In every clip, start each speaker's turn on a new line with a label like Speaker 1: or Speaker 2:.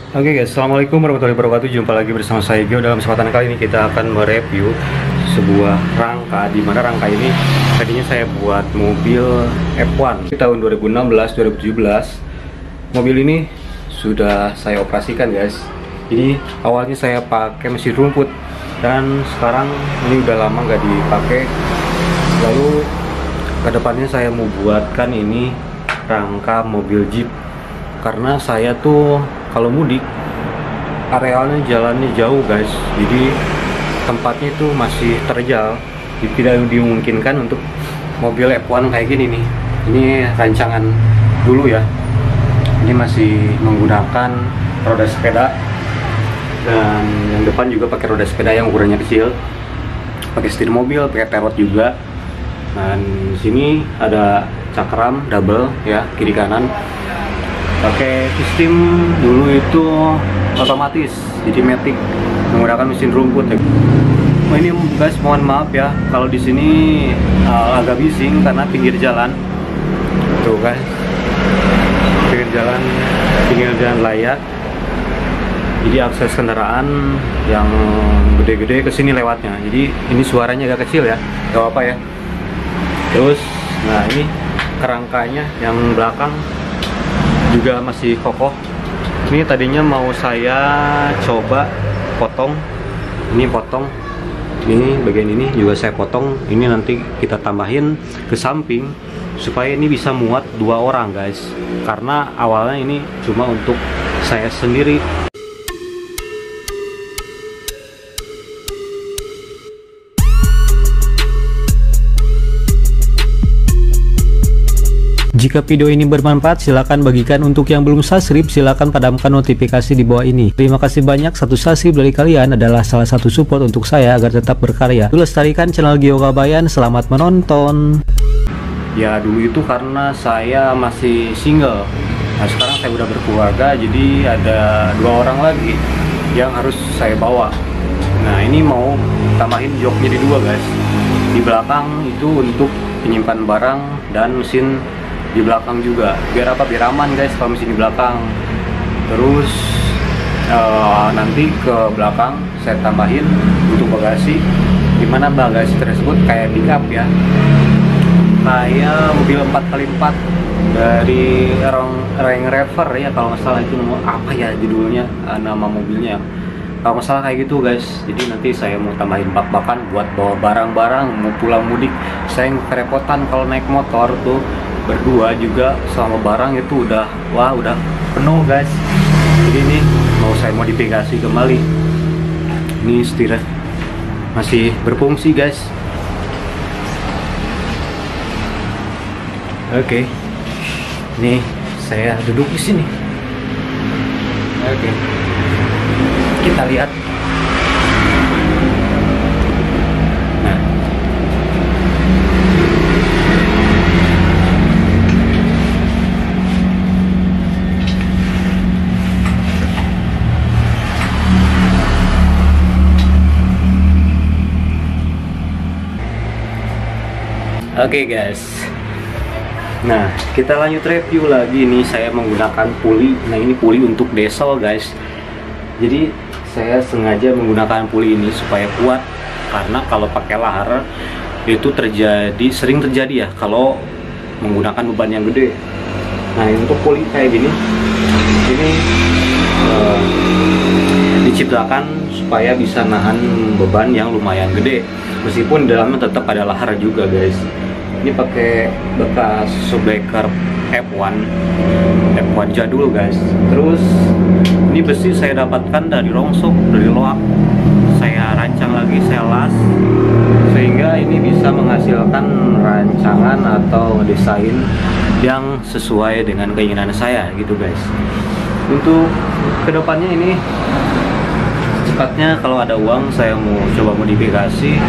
Speaker 1: Oke guys, assalamualaikum warahmatullahi wabarakatuh. Jumpa lagi bersama saya Gio. Dalam kesempatan kali ini kita akan mereview sebuah rangka, di mana rangka ini tadinya saya buat mobil F1 tahun 2016-2017. Mobil ini sudah saya operasikan guys. Jadi awalnya saya pakai mesin rumput dan sekarang ini udah lama nggak dipakai. Lalu kedepannya saya mau buatkan ini rangka mobil Jeep, karena saya tuh kalau mudik arealnya jalannya jauh guys, jadi tempatnya itu masih terjal, tidak dimungkinkan untuk mobil F1 kayak gini nih. Ini rancangan dulu ya, ini masih menggunakan roda sepeda dan yang depan juga pakai roda sepeda yang ukurannya kecil, pakai setir mobil, pakai perot juga. Dan sini ada cakram double ya, kiri kanan. Pakai sistem dulu itu otomatis, jadi matic, menggunakan mesin rumput ya. Oh, ini guys, mohon maaf ya kalau di sini agak bising karena pinggir jalan. Tuh guys, pinggir jalan layak. Jadi akses kendaraan yang gede-gede ke sini lewatnya. Jadi ini suaranya agak kecil ya, gak apa-apa ya. Terus, nah ini kerangkanya yang belakang juga masih kokoh. Ini tadinya mau saya coba potong, ini potong, ini bagian ini juga saya potong. Ini nanti kita tambahin ke samping supaya ini bisa muat 2 orang guys, karena awalnya ini cuma untuk saya sendiri. Jika video ini bermanfaat, silakan bagikan. Untuk yang belum subscribe, silakan padamkan notifikasi di bawah ini. Terima kasih banyak, satu subscribe dari kalian adalah salah satu support untuk saya agar tetap berkarya. Lestarikan channel Gio Kabayan, selamat menonton. Ya dulu itu karena saya masih single. Nah sekarang saya udah berkeluarga, jadi ada 2 orang lagi yang harus saya bawa. Nah ini mau tambahin joknya di 2 guys. Di belakang itu untuk penyimpan barang dan mesin di belakang juga, biar apa, biar aman guys kalau mesin di belakang. Terus nanti ke belakang saya tambahin untuk bagasi, dimana bagasi tersebut kayak pickup ya, kayak mobil 4x4 dari Range Rover ya kalau nggak salah. Itu apa ya judulnya, nama mobilnya kalau nggak salah kayak gitu guys. Jadi nanti saya mau tambahin bak-bakan buat bawa barang-barang, mau pulang mudik saya kerepotan kalau naik motor tuh berdua juga selama barang itu udah penuh guys. Jadi ini mau saya modifikasi kembali. Ini setirnya masih berfungsi guys. Oke, nih saya duduk di sini. Oke, kita lihat. Oke guys, nah kita lanjut review lagi. Nih saya menggunakan puli. Nah ini puli untuk diesel guys. Jadi saya sengaja menggunakan puli ini supaya kuat, karena kalau pakai lahar itu sering terjadi ya kalau menggunakan beban yang gede. Nah untuk puli kayak gini, ini diciptakan supaya bisa nahan beban yang lumayan gede, meskipun dalamnya tetap ada lahar juga guys. Ini pakai bekas shockbreaker F1 jadul guys. Terus ini besi saya dapatkan dari rongsok, dari loak. Saya rancang lagi, saya las, sehingga ini bisa menghasilkan rancangan atau desain yang sesuai dengan keinginan saya gitu guys. Untuk kedepannya ini cepatnya kalau ada uang saya mau coba modifikasi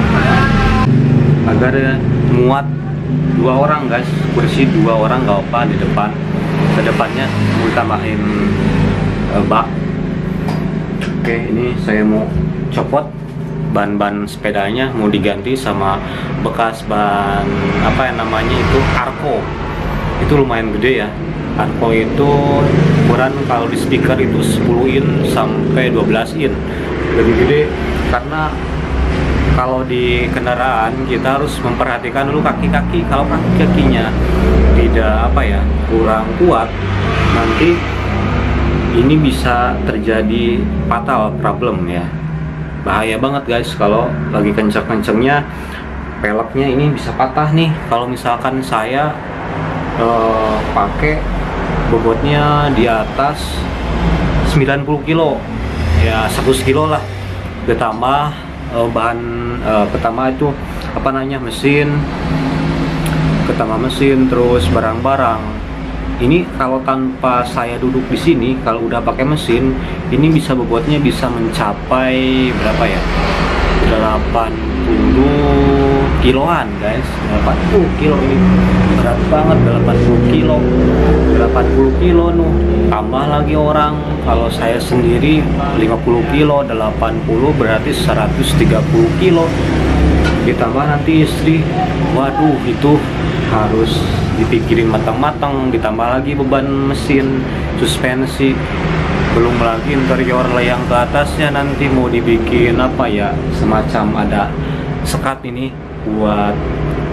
Speaker 1: agar muat 2 orang guys, kursi 2 orang gak apa di depan. Kedepannya mau tambahin bak. Oke, ini saya mau copot ban sepedanya, mau diganti sama bekas ban apa yang namanya itu Arco. Itu lumayan gede ya, Arco itu ukuran kalau di speaker itu 10 in sampai 12 in, lebih gede. Karena kalau di kendaraan kita harus memperhatikan dulu kaki-kaki. Kalau kaki-kakinya tidak kurang kuat, nanti ini bisa terjadi fatal problem ya. Bahaya banget guys, kalau lagi kenceng-kencengnya peleknya ini bisa patah nih. Kalau misalkan saya pakai bobotnya di atas 90 kilo ya, 100 kilo lah, ditambah bahan pertama itu mesin, ketambah mesin, terus barang-barang. Ini kalau tanpa saya duduk di sini, kalau udah pakai mesin, ini bisa bobotnya bisa mencapai berapa ya? 80 kiloan guys. 80 kilo ini berat banget, 80 kilo. 80 kilo nuh. Tambah lagi orang, kalau saya sendiri 50 kilo, 80 berarti 130 kilo. Ditambah nanti istri, waduh itu harus dipikirin matang-matang. Ditambah lagi beban mesin, suspensi, belum lagi interior yang ke atasnya nanti mau dibikin semacam ada sekat ini buat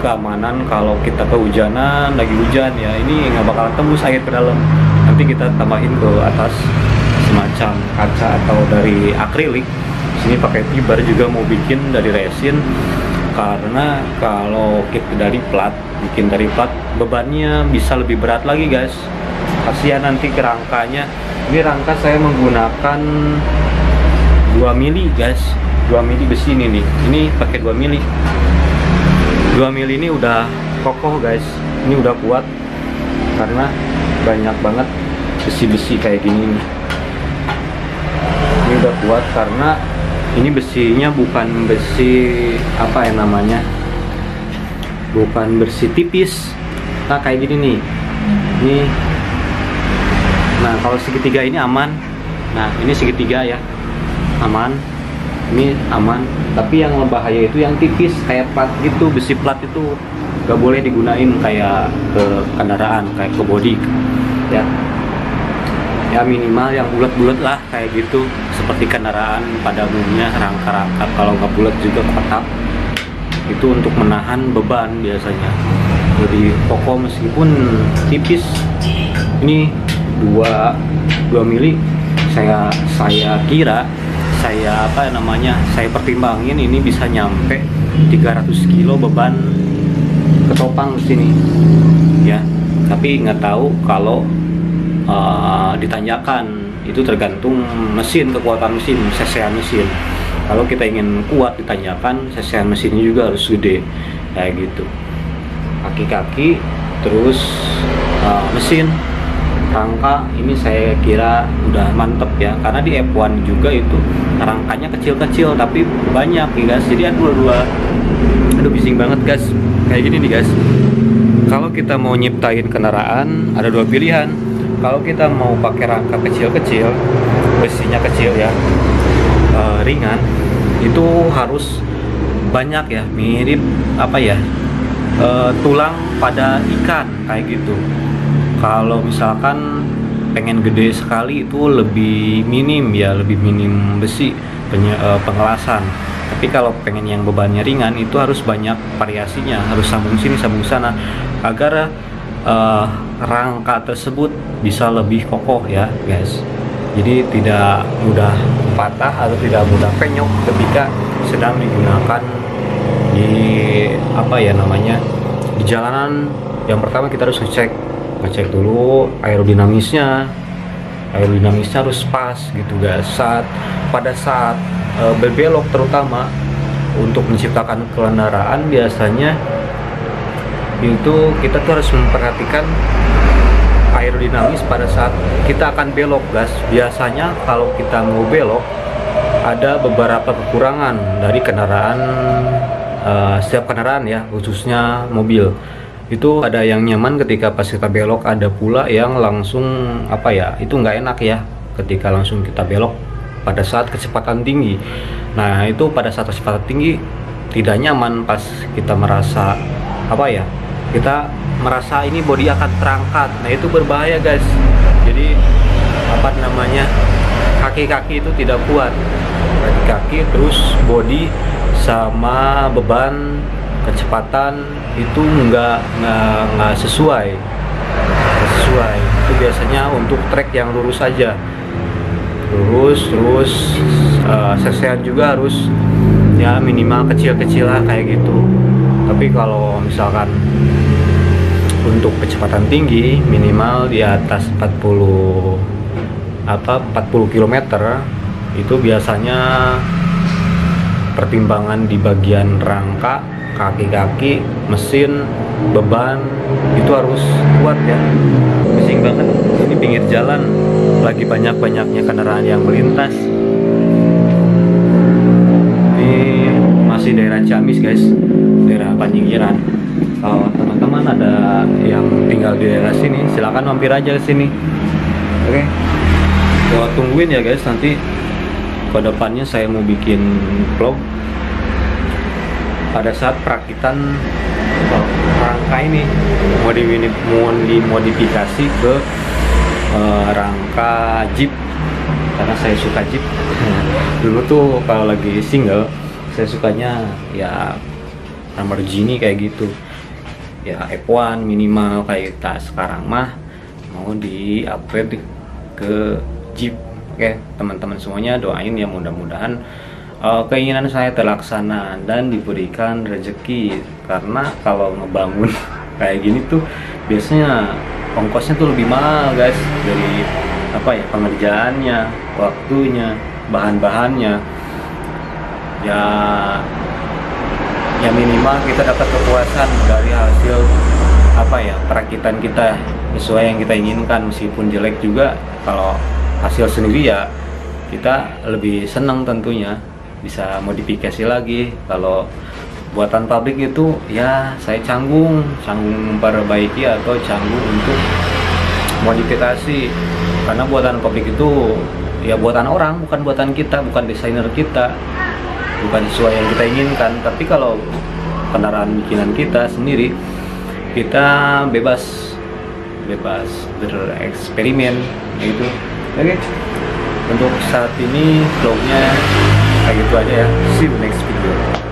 Speaker 1: keamanan. Kalau kita kehujanan, lagi hujan ya, ini nggak bakal tembus air ke dalam. Nanti kita tambahin ke atas semacam kaca atau dari akrilik. Sini pakai fiber juga, mau bikin dari resin. Karena kalau kita dari plat, bikin dari plat, bebannya bisa lebih berat lagi guys. Kasihan nanti ke rangkanya. Ini rangka saya menggunakan 2 mili guys, 2 mili besi ini nih. Ini pakai 2 mili. 2 mili ini udah kokoh guys. Ini udah kuat karena banyak banget besi-besi kayak gini nih. Ini udah kuat karena ini besinya bukan besi bukan besi tipis. Nah kayak gini nih. Ini. Nah kalau segitiga ini aman. Nah ini segitiga ya, aman. Ini aman. Tapi yang berbahaya itu yang tipis kayak plat gitu. Besi plat itu gak boleh digunain kayak ke kendaraan, kayak ke body ya. Ya minimal yang bulat-bulat lah kayak gitu, seperti kendaraan pada umumnya, rangka-rangka. Kalau nggak bulat juga kotak, itu untuk menahan beban biasanya. Jadi kokoh meskipun tipis. Ini 2 mili. Saya kira saya pertimbangin ini bisa nyampe 300 kilo beban ketopang di sini ya. Tapi nggak tahu kalau ditanjakan, itu tergantung mesin, kekuatan mesin, cc mesin. Kalau kita ingin kuat ditanjakan, cc mesinnya juga harus gede kayak gitu. Kaki-kaki, terus mesin, rangka ini saya kira udah mantep ya, karena di F1 juga itu rangkanya kecil-kecil tapi banyak ya guys. Jadi aduh bising banget guys. Kayak gini nih guys, kalau kita mau nyiptain kendaraan ada 2 pilihan. Kalau kita mau pakai rangka kecil-kecil, besinya kecil ya, ringan, itu harus banyak ya, mirip tulang pada ikan kayak gitu. Kalau misalkan pengen gede sekali itu lebih minim ya, lebih minim besi pengelasan. Tapi kalau pengen yang bebannya ringan itu harus banyak variasinya, harus sambung sini sambung sana agar rangka tersebut bisa lebih kokoh ya guys. Jadi tidak mudah patah atau tidak mudah penyok ketika sedang digunakan di di jalanan. Yang pertama kita harus ngecek dulu aerodinamisnya harus pas gitu guys. Pada saat berbelok, terutama untuk menciptakan kendaraan, biasanya itu kita tuh harus memperhatikan aerodinamis pada saat kita akan belok guys. Biasanya kalau kita mau belok ada beberapa kekurangan dari kendaraan, setiap kendaraan ya, khususnya mobil. Itu ada yang nyaman ketika pas kita belok, ada pula yang langsung itu nggak enak ya ketika langsung kita belok pada saat kecepatan tinggi. Nah itu pada saat kecepatan tinggi tidak nyaman pas kita merasa kita merasa ini bodi akan terangkat. Nah itu berbahaya guys. Jadi apa namanya, kaki-kaki itu tidak kuat, kaki-kaki terus bodi sama beban kecepatan itu nggak sesuai. Itu biasanya untuk trek yang lurus aja, terus sesean juga harus ya minimal kecil-kecil lah kayak gitu. Tapi kalau misalkan untuk kecepatan tinggi minimal di atas 40 km itu biasanya pertimbangan di bagian rangka, kaki-kaki, mesin, beban itu harus kuat ya. Bising banget, ini pinggir jalan lagi banyak-banyaknya kendaraan yang melintas. Ini masih daerah Ciamis guys, daerah Panjinggiran. Kalau teman-teman ada yang tinggal di daerah sini, silakan mampir aja ke sini. Oke, gua tungguin ya guys, nanti ke depannya saya mau bikin vlog pada saat perakitan rangka ini mau dimodifikasi ke rangka Jeep, karena saya suka Jeep. Dulu tuh kalau lagi single saya sukanya ya Lamborghini kayak gitu ya, F1 minimal kayak kita. Sekarang mah mau di upgrade ke Jeep. Oke teman-teman semuanya, doain ya mudah-mudahan keinginan saya terlaksana dan diberikan rezeki. Karena kalau ngebangun kayak gini tuh biasanya ongkosnya tuh lebih mahal guys, dari apa ya, pengerjaannya, waktunya, bahan-bahannya ya minimal kita dapat kepuasan dari hasil apa ya, perakitan kita sesuai yang kita inginkan. Meskipun jelek juga, kalau hasil sendiri ya kita lebih senang tentunya, bisa modifikasi lagi. Kalau buatan pabrik itu ya saya canggung memperbaiki atau canggung untuk modifikasi, karena buatan pabrik itu ya buatan orang, bukan buatan kita, bukan desainer kita, bukan sesuai yang kita inginkan. Tapi kalau kendaraan bikinan kita sendiri, kita bebas bereksperimen gitu. Oke, untuk saat ini vlognya kayak gitu aja ya. See you next video.